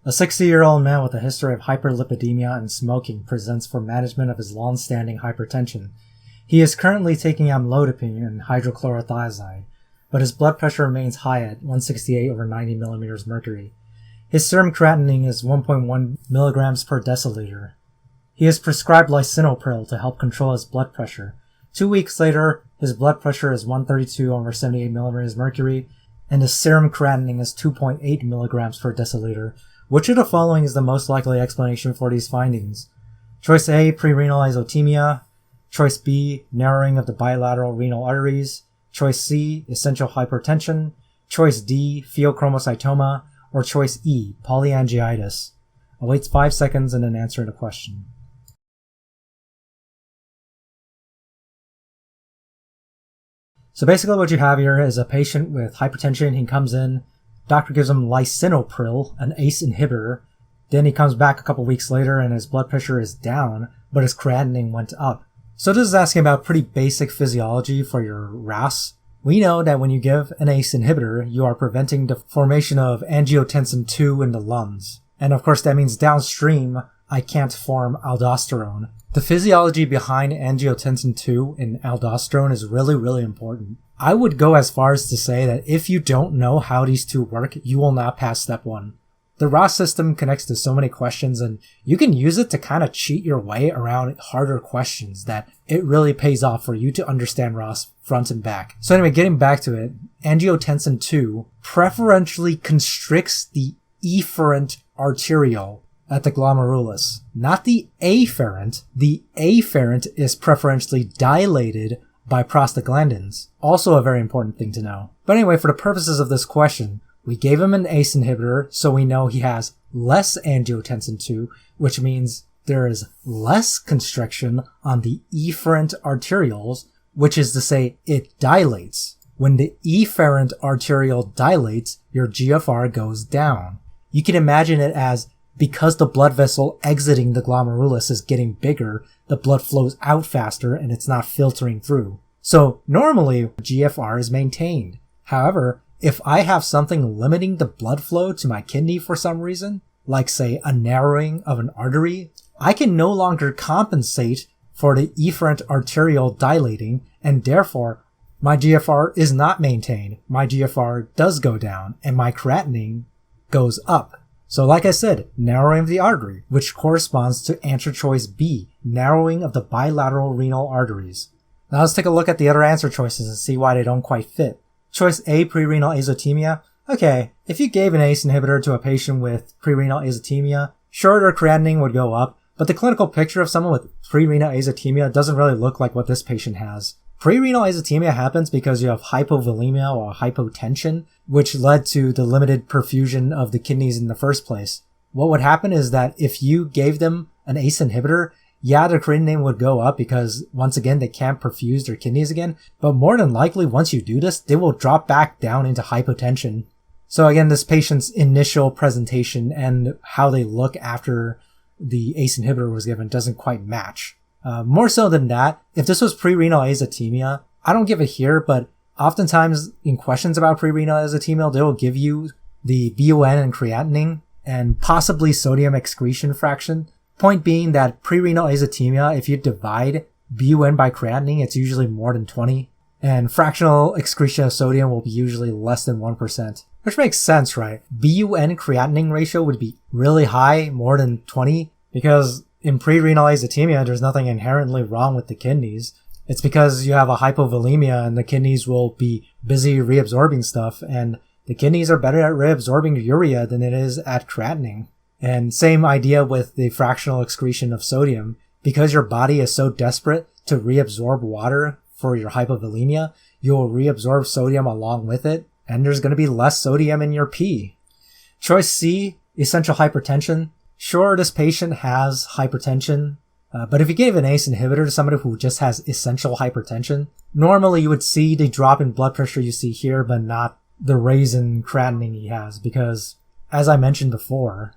A 60-year-old man with a history of hyperlipidemia and smoking presents for management of his long-standing hypertension. He is currently taking amlodipine and hydrochlorothiazide, but his blood pressure remains high at 168 over 90 millimeters mercury. His serum creatinine is 1.1 milligrams per deciliter. He is prescribed lisinopril to help control his blood pressure. 2 weeks later, his blood pressure is 132 over 78 millimeters mercury, and his serum creatinine is 2.8 milligrams per deciliter. Which of the following is the most likely explanation for these findings? Choice A, prerenal azotemia. Choice B, narrowing of the bilateral renal arteries. Choice C, essential hypertension. Choice D, pheochromocytoma. Or choice E, polyangiitis. I'll wait 5 seconds and then answer the question. So basically what you have here is a patient with hypertension. He comes in, doctor gives him lisinopril, an ACE inhibitor. Then he comes back a couple weeks later and his blood pressure is down, but his creatinine went up. So this is asking about pretty basic physiology for your RAS. We know that when you give an ACE inhibitor, you are preventing the formation of angiotensin II in the lungs. And of course that means downstream, I can't form aldosterone. The physiology behind angiotensin II and aldosterone is really, really important. I would go as far as to say that if you don't know how these two work, you will not pass step 1. The RAS system connects to so many questions and you can use it to kind of cheat your way around harder questions that it really pays off for you to understand RAS front and back. So anyway, getting back to it, angiotensin II preferentially constricts the efferent arteriole at the glomerulus, not the afferent. The afferent is preferentially dilated by prostaglandins. Also a very important thing to know. But anyway, for the purposes of this question, we gave him an ACE inhibitor, so we know he has less angiotensin II, which means there is less constriction on the efferent arterioles, which is to say it dilates. When the efferent arteriole dilates, your GFR goes down. You can imagine it as because the blood vessel exiting the glomerulus is getting bigger, the blood flows out faster and it's not filtering through. So normally GFR is maintained. However, if I have something limiting the blood flow to my kidney for some reason, like say a narrowing of an artery, I can no longer compensate for the efferent arteriole dilating, and therefore my GFR is not maintained. My GFR does go down and my creatinine goes up. So like I said, narrowing of the artery, which corresponds to answer choice B, narrowing of the bilateral renal arteries. Now let's take a look at the other answer choices and see why they don't quite fit. Choice A, prerenal azotemia. Okay, if you gave an ACE inhibitor to a patient with prerenal azotemia, sure, their creatinine would go up, but the clinical picture of someone with prerenal azotemia doesn't really look like what this patient has. Prerenal azotemia happens because you have hypovolemia or hypotension, which led to the limited perfusion of the kidneys in the first place. What would happen is that if you gave them an ACE inhibitor, yeah, their creatinine would go up because, once again, they can't perfuse their kidneys again, but more than likely, once you do this, they will drop back down into hypotension. So again, this patient's initial presentation and how they look after the ACE inhibitor was given doesn't quite match. More so than that, if this was prerenal azotemia, I don't give it here, but oftentimes in questions about prerenal azotemia, they will give you the BUN and creatinine and possibly sodium excretion fraction. Point being that prerenal azotemia, if you divide BUN by creatinine, it's usually more than 20, and fractional excretion of sodium will be usually less than 1%, which makes sense, right? BUN creatinine ratio would be really high, more than 20, because in prerenal azotemia, there's nothing inherently wrong with the kidneys. It's because you have a hypovolemia and the kidneys will be busy reabsorbing stuff, and the kidneys are better at reabsorbing urea than it is at creatinine. And same idea with the fractional excretion of sodium. Because your body is so desperate to reabsorb water for your hypovolemia, you'll reabsorb sodium along with it, and there's going to be less sodium in your pee. Choice C, essential hypertension. Sure, this patient has hypertension, but if you gave an ACE inhibitor to somebody who just has essential hypertension, normally you would see the drop in blood pressure you see here, but not the raise in creatinine he has, because, as I mentioned before,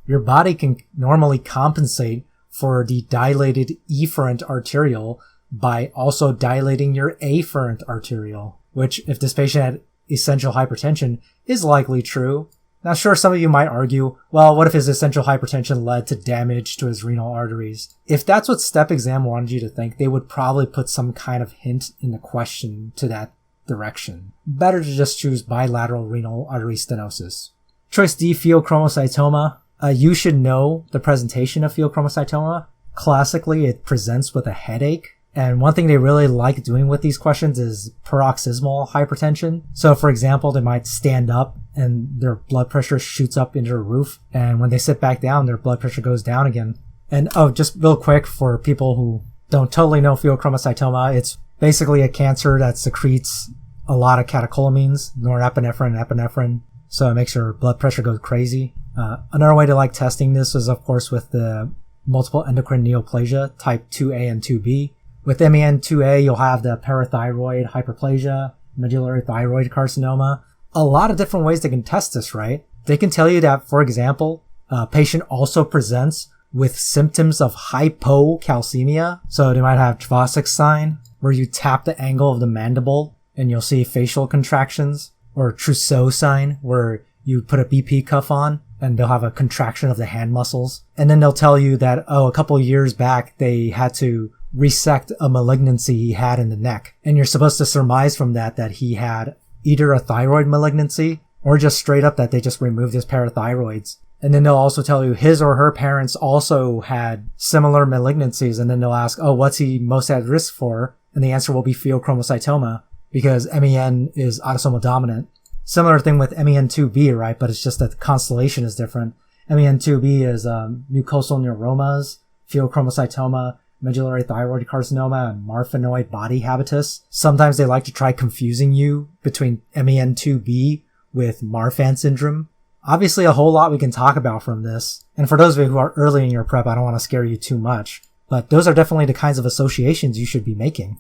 your body can normally compensate for the dilated efferent arteriole by also dilating your afferent arteriole, which, if this patient had essential hypertension, is likely true. Now sure, some of you might argue, well, what if his essential hypertension led to damage to his renal arteries? If that's what STEP exam wanted you to think, they would probably put some kind of hint in the question to that direction. Better to just choose bilateral renal artery stenosis. Choice D, pheochromocytoma. You should know the presentation of pheochromocytoma. Classically, it presents with a headache. And one thing they really like doing with these questions is paroxysmal hypertension. So for example, they might stand up and their blood pressure shoots up into the roof. And when they sit back down, their blood pressure goes down again. And just real quick for people who don't totally know pheochromocytoma, it's basically a cancer that secretes a lot of catecholamines, norepinephrine and epinephrine. So it makes your blood pressure go crazy. Another way to like testing this is of course with the multiple endocrine neoplasia type 2A and 2B. With MEN2A, you'll have the parathyroid hyperplasia, medullary thyroid carcinoma. A lot of different ways they can test this, right? They can tell you that, for example, a patient also presents with symptoms of hypocalcemia. So they might have Travasic's sign, where you tap the angle of the mandible and you'll see facial contractions, or Trousseau sign, where you put a BP cuff on and they'll have a contraction of the hand muscles. And then they'll tell you that, a couple years back, they had to resect a malignancy he had in the neck. And you're supposed to surmise from that he had either a thyroid malignancy or just straight up that they just removed his parathyroids. And then they'll also tell you his or her parents also had similar malignancies. And then they'll ask, what's he most at risk for? And the answer will be pheochromocytoma, because MEN is autosomal dominant. Similar thing with MEN2B, right? But it's just that the constellation is different. MEN2B is mucosal neuromas, pheochromocytoma, medullary thyroid carcinoma, and marfanoid body habitus. Sometimes they like to try confusing you between MEN2B with Marfan syndrome. Obviously, a whole lot we can talk about from this. And for those of you who are early in your prep, I don't want to scare you too much. But those are definitely the kinds of associations you should be making.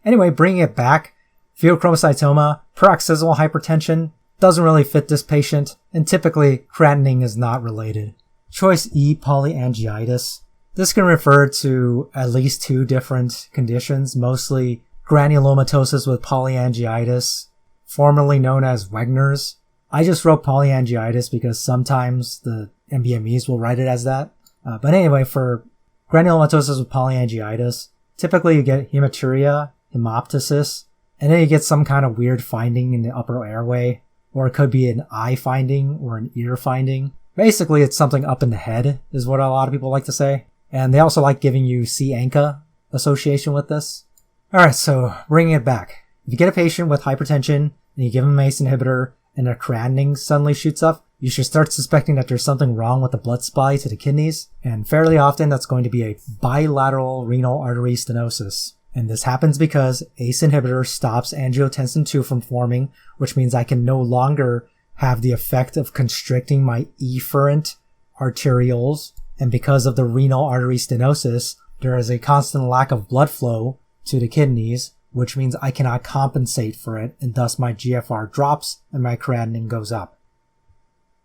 Anyway, bringing it back, pheochromocytoma, paroxysmal hypertension, doesn't really fit this patient, and typically creatinine is not related. Choice E, polyangiitis. This can refer to at least two different conditions, mostly granulomatosis with polyangiitis, formerly known as Wegener's. I just wrote polyangiitis because sometimes the MBMEs will write it as that. But anyway, for granulomatosis with polyangiitis, typically you get hematuria, hemoptysis, and then you get some kind of weird finding in the upper airway, or it could be an eye finding or an ear finding. Basically, it's something up in the head, is what a lot of people like to say. And they also like giving you C-ANCA association with this. Alright, so bringing it back. If you get a patient with hypertension and you give them an ACE inhibitor and their creatinine suddenly shoots up, you should start suspecting that there's something wrong with the blood supply to the kidneys. And fairly often that's going to be a bilateral renal artery stenosis. And this happens because ACE inhibitor stops angiotensin II from forming, which means I can no longer have the effect of constricting my efferent arterioles. And because of the renal artery stenosis, there is a constant lack of blood flow to the kidneys, which means I cannot compensate for it, and thus my GFR drops and my creatinine goes up.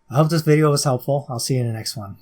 I hope this video was helpful. I'll see you in the next one.